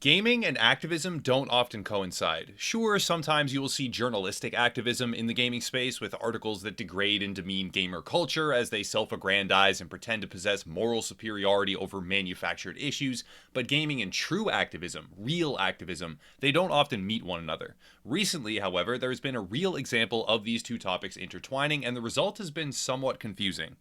Gaming and activism don't often coincide. Sure, sometimes you will see journalistic activism in the gaming space with articles that degrade and demean gamer culture as they self-aggrandize and pretend to possess moral superiority over manufactured issues, but gaming and true activism, real activism, they don't often meet one another. Recently, however, there has been a real example of these two topics intertwining, and the result has been somewhat confusing.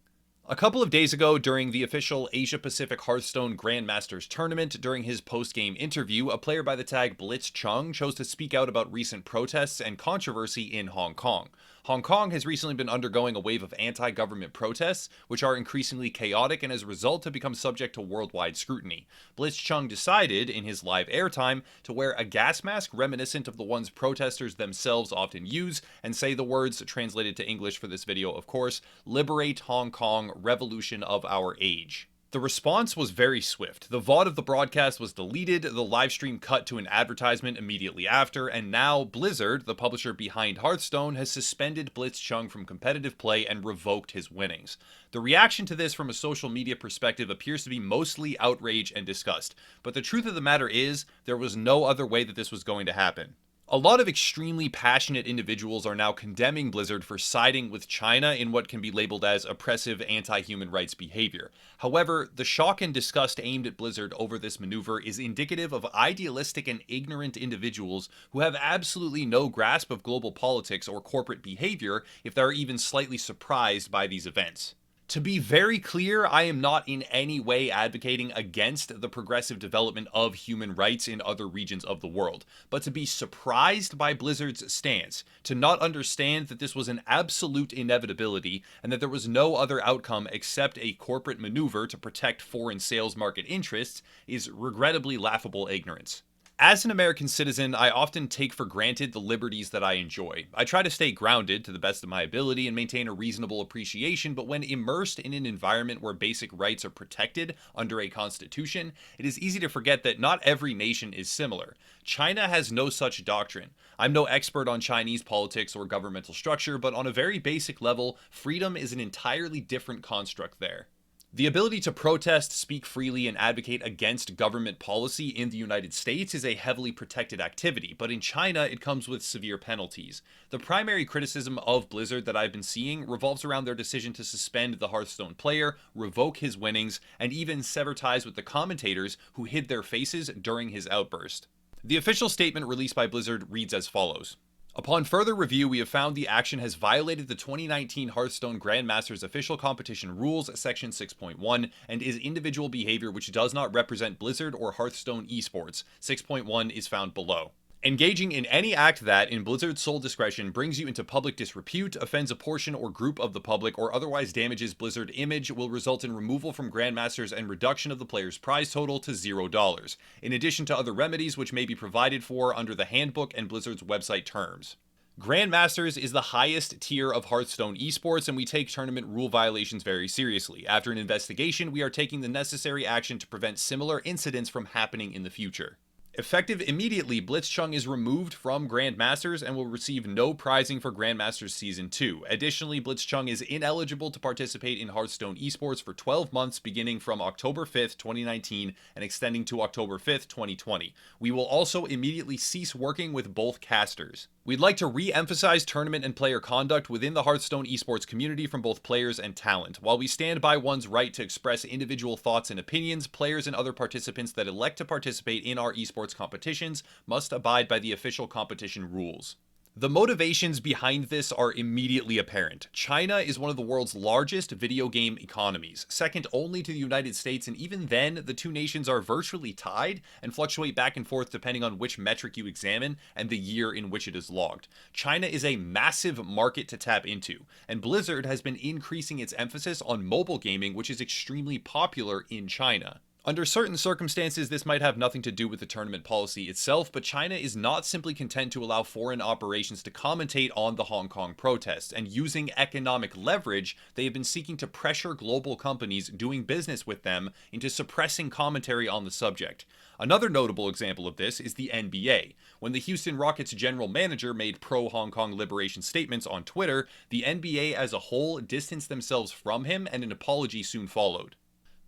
A couple of days ago, during the official Asia-Pacific Hearthstone Grandmasters tournament, during his post-game interview, a player by the tag Blitzchung chose to speak out about recent protests and controversy in Hong Kong. Hong Kong has recently been undergoing a wave of anti-government protests, which are increasingly chaotic and as a result have become subject to worldwide scrutiny. Blitzchung decided, in his live airtime, to wear a gas mask reminiscent of the ones protesters themselves often use, and say the words, translated to English for this video of course, "Liberate Hong Kong, revolution of our age." The response was very swift. The VOD of the broadcast was deleted, the livestream cut to an advertisement immediately after, and now Blizzard, the publisher behind Hearthstone, has suspended Blitzchung from competitive play and revoked his winnings. The reaction to this from a social media perspective appears to be mostly outrage and disgust, but the truth of the matter is, there was no other way that this was going to happen. A lot of extremely passionate individuals are now condemning Blizzard for siding with China in what can be labeled as oppressive anti-human rights behavior. However, the shock and disgust aimed at Blizzard over this maneuver is indicative of idealistic and ignorant individuals who have absolutely no grasp of global politics or corporate behavior if they're even slightly surprised by these events. To be very clear, I am not in any way advocating against the progressive development of human rights in other regions of the world, but to be surprised by Blizzard's stance, to not understand that this was an absolute inevitability and that there was no other outcome except a corporate maneuver to protect foreign sales market interests, is regrettably laughable ignorance. As an American citizen, I often take for granted the liberties that I enjoy. I try to stay grounded to the best of my ability and maintain a reasonable appreciation, but when immersed in an environment where basic rights are protected under a constitution, it is easy to forget that not every nation is similar. China has no such doctrine. I'm no expert on Chinese politics or governmental structure, but on a very basic level, freedom is an entirely different construct there. The ability to protest, speak freely, and advocate against government policy in the United States is a heavily protected activity, but in China it comes with severe penalties. The primary criticism of Blizzard that I've been seeing revolves around their decision to suspend the Hearthstone player, revoke his winnings, and even sever ties with the commentators who hid their faces during his outburst. The official statement released by Blizzard reads as follows. Upon further review, we have found the action has violated the 2019 Hearthstone Grandmasters Official Competition Rules, Section 6.1, and is individual behavior which does not represent Blizzard or Hearthstone esports. 6.1 is found below. Engaging in any act that, in Blizzard's sole discretion, brings you into public disrepute, offends a portion or group of the public, or otherwise damages Blizzard image will result in removal from Grandmasters and reduction of the player's prize total to $0, in addition to other remedies which may be provided for under the handbook and Blizzard's website terms. Grandmasters is the highest tier of Hearthstone esports, and we take tournament rule violations very seriously. After an investigation, we are taking the necessary action to prevent similar incidents from happening in the future. Effective immediately, Blitzchung is removed from Grandmasters and will receive no prizing for Grandmasters Season 2. Additionally, Blitzchung is ineligible to participate in Hearthstone esports for 12 months beginning from October 5th, 2019 and extending to October 5th, 2020. We will also immediately cease working with both casters. We'd like to re-emphasize tournament and player conduct within the Hearthstone esports community from both players and talent. While we stand by one's right to express individual thoughts and opinions, players and other participants that elect to participate in our esports competitions must abide by the official competition rules. The motivations behind this are immediately apparent. China is one of the world's largest video game economies, second only to the United States, and even then, the two nations are virtually tied and fluctuate back and forth depending on which metric you examine and the year in which it is logged. China is a massive market to tap into, and Blizzard has been increasing its emphasis on mobile gaming, which is extremely popular in China. Under certain circumstances, this might have nothing to do with the tournament policy itself, but China is not simply content to allow foreign operations to commentate on the Hong Kong protests, and using economic leverage, they have been seeking to pressure global companies doing business with them into suppressing commentary on the subject. Another notable example of this is the NBA. When the Houston Rockets general manager made pro-Hong Kong liberation statements on Twitter, the NBA as a whole distanced themselves from him and an apology soon followed.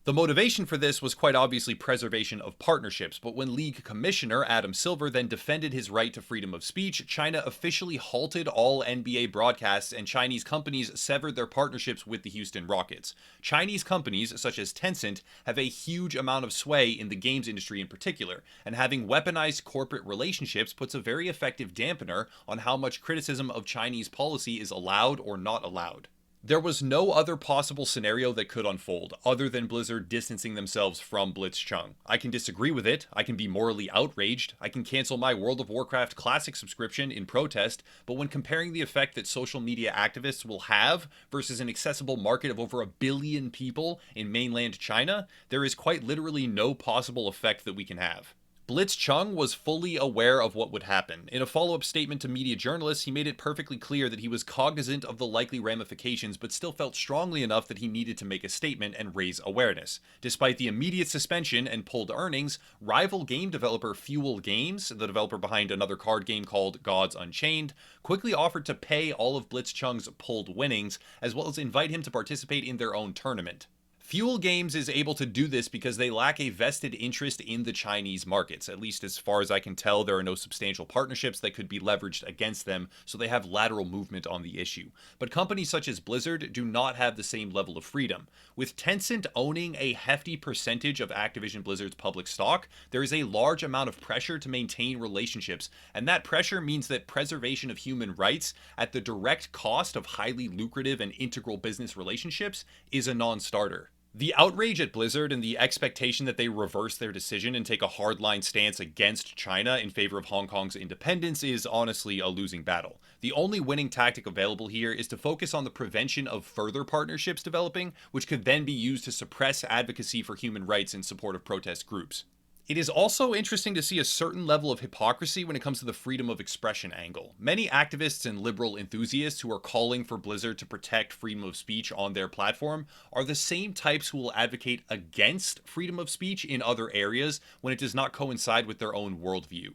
The motivation for this was quite obviously preservation of partnerships, but when League Commissioner Adam Silver then defended his right to freedom of speech, China officially halted all NBA broadcasts and Chinese companies severed their partnerships with the Houston Rockets. Chinese companies, such as Tencent, have a huge amount of sway in the games industry in particular, and having weaponized corporate relationships puts a very effective dampener on how much criticism of Chinese policy is allowed or not allowed. There was no other possible scenario that could unfold, other than Blizzard distancing themselves from Blitzchung. I can disagree with it, I can be morally outraged, I can cancel my World of Warcraft Classic subscription in protest, but when comparing the effect that social media activists will have versus an accessible market of over 1 billion people in mainland China, there is quite literally no possible effect that we can have. Blitzchung was fully aware of what would happen. In a follow-up statement to media journalists, he made it perfectly clear that he was cognizant of the likely ramifications, but still felt strongly enough that he needed to make a statement and raise awareness. Despite the immediate suspension and pulled earnings, rival game developer Fuel Games, the developer behind another card game called Gods Unchained, quickly offered to pay all of Blitzchung's pulled winnings, as well as invite him to participate in their own tournament. Fuel Games is able to do this because they lack a vested interest in the Chinese markets. At least as far as I can tell, there are no substantial partnerships that could be leveraged against them, so they have lateral movement on the issue. But companies such as Blizzard do not have the same level of freedom. With Tencent owning a hefty percentage of Activision Blizzard's public stock, there is a large amount of pressure to maintain relationships, and that pressure means that preservation of human rights at the direct cost of highly lucrative and integral business relationships is a non-starter. The outrage at Blizzard and the expectation that they reverse their decision and take a hardline stance against China in favor of Hong Kong's independence is honestly a losing battle. The only winning tactic available here is to focus on the prevention of further partnerships developing, which could then be used to suppress advocacy for human rights in support of protest groups. It is also interesting to see a certain level of hypocrisy when it comes to the freedom of expression angle. Many activists and liberal enthusiasts who are calling for Blizzard to protect freedom of speech on their platform are the same types who will advocate against freedom of speech in other areas when it does not coincide with their own worldview.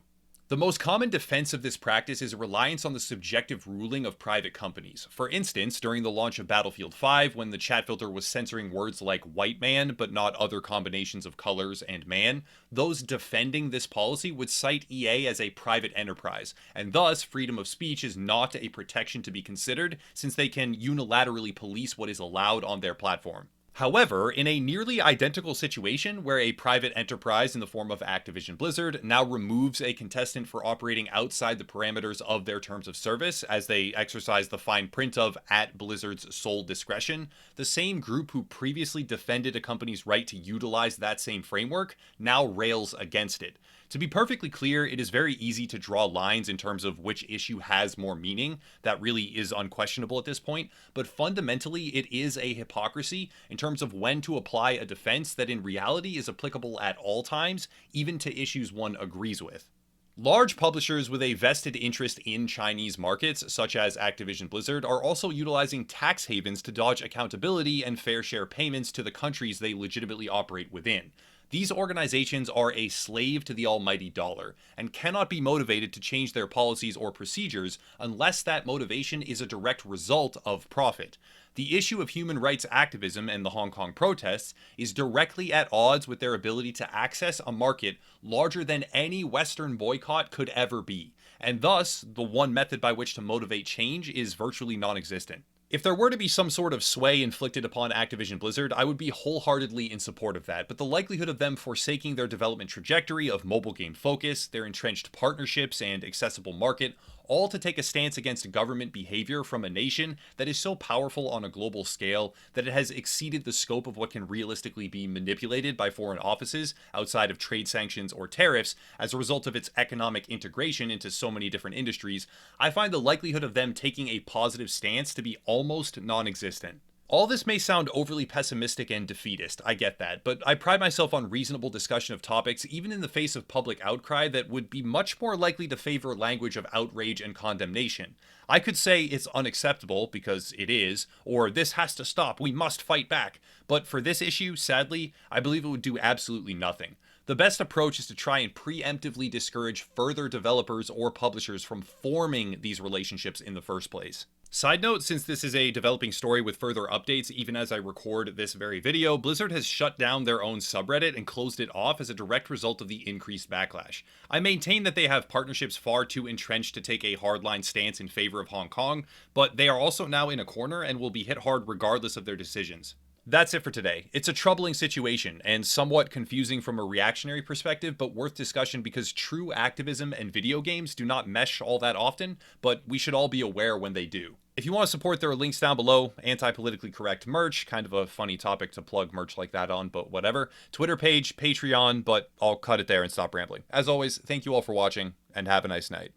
The most common defense of this practice is a reliance on the subjective ruling of private companies. For instance, during the launch of Battlefield 5, when the chat filter was censoring words like white man, but not other combinations of colors and man, those defending this policy would cite EA as a private enterprise, and thus freedom of speech is not a protection to be considered, since they can unilaterally police what is allowed on their platform. However, in a nearly identical situation where a private enterprise in the form of Activision Blizzard now removes a contestant for operating outside the parameters of their terms of service as they exercise the fine print of at Blizzard's sole discretion, the same group who previously defended a company's right to utilize that same framework now rails against it. To be perfectly clear, it is very easy to draw lines in terms of which issue has more meaning. That really is unquestionable at this point, but fundamentally it is a hypocrisy in terms of when to apply a defense that in reality is applicable at all times, even to issues one agrees with. Large publishers with a vested interest in Chinese markets, such as Activision Blizzard, are also utilizing tax havens to dodge accountability and fair share payments to the countries they legitimately operate within. These organizations are a slave to the almighty dollar, and cannot be motivated to change their policies or procedures unless that motivation is a direct result of profit. The issue of human rights activism and the Hong Kong protests is directly at odds with their ability to access a market larger than any Western boycott could ever be, and thus the one method by which to motivate change is virtually non-existent. If there were to be some sort of sway inflicted upon Activision Blizzard, I would be wholeheartedly in support of that, but the likelihood of them forsaking their development trajectory of mobile game focus, their entrenched partnerships and accessible market, all to take a stance against government behavior from a nation that is so powerful on a global scale that it has exceeded the scope of what can realistically be manipulated by foreign offices outside of trade sanctions or tariffs as a result of its economic integration into so many different industries, I find the likelihood of them taking a positive stance to be almost non-existent. All this may sound overly pessimistic and defeatist, I get that, but I pride myself on reasonable discussion of topics even in the face of public outcry that would be much more likely to favor language of outrage and condemnation. I could say it's unacceptable, because it is, or this has to stop, we must fight back, but for this issue, sadly, I believe it would do absolutely nothing. The best approach is to try and preemptively discourage further developers or publishers from forming these relationships in the first place. Side note, since this is a developing story with further updates, even as I record this very video, Blizzard has shut down their own subreddit and closed it off as a direct result of the increased backlash. I maintain that they have partnerships far too entrenched to take a hardline stance in favor of Hong Kong, but they are also now in a corner and will be hit hard regardless of their decisions. That's it for today. It's a troubling situation and somewhat confusing from a reactionary perspective, but worth discussion because true activism and video games do not mesh all that often, but we should all be aware when they do. If you want to support, there are links down below. Anti-politically correct merch, kind of a funny topic to plug merch like that on, but whatever. Twitter page, Patreon, but I'll cut it there and stop rambling. As always, thank you all for watching, and have a nice night.